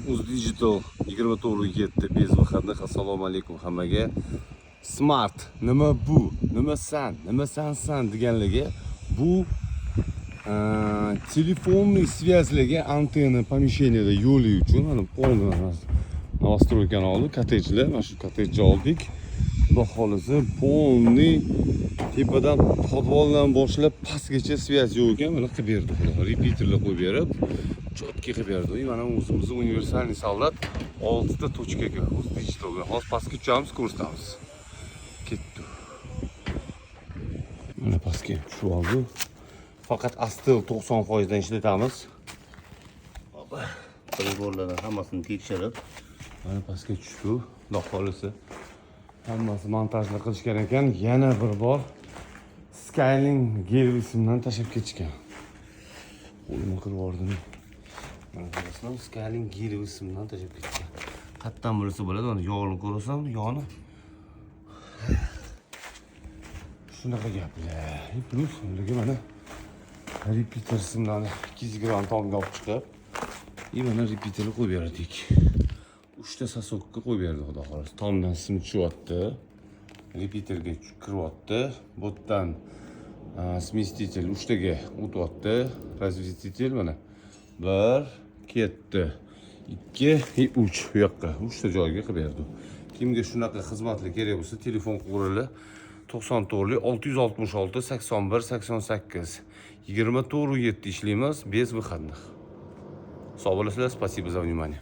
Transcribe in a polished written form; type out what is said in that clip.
Uzdigital 24/7 bez vaqtda assalomu alaykum hammaga. Smart nima bu? Nima san deganligi bu telefonning связьлigi antenna помещенияda yo'li uchun mana полный настройкani oldik, kottejlar, mana shu kottejni oldik. Xudo xolisa полный tepadan podvoldan boshlab pastgacha связь yo'q ekan, mana qilib berdi. Repeaterlar qo'yib berib, cho'tki qilib berdi. Mana o'zimizning universalniy soldat 6 ta точкаga Uzdigitalga. Hozir pastga tushamiz, ko'rsatamiz. Ketdi. Mana pastga tushib oldi. Faqat astil 90% dan ishlatamiz. Priborlarni hammasini tekshirib, mana pastga tushdi. Xudo xolisa hammasi montajni qilishgan ekan. Yana bir bor Skyling gelvisimdan tashlab ketishgan. Qo'limni qirib yubordim. Mana qarasam Skyling gelvisimdan tashlab ketishgan. Qatdan bo'lsa bo'ladi, mana yog'ini ko'rsam, yog'ini. Shunaqa gaplar. Plus unga mana repeater simlarni 200 gram tomga olib chiqib, mana repeaterni qo'yib berdik. 3 ta sasokka qo'yib berdi, xudo xolisa. Tomdan sim tushyapti. Repeaterga kiryapti. Bu yerdan smestitel 3 taga o'tyapti. Razветитель mana 1 ketdi. 2 va 3 bu yoqqa 3 ta joyga qilib berdi. Kimga shunaqa xizmatlar kerak bo'lsa, telefon qo'rili 94 666 81 88 24/7 ishlaymiz bez выходных. Sog' bo'lasizlar, спасибо за внимание.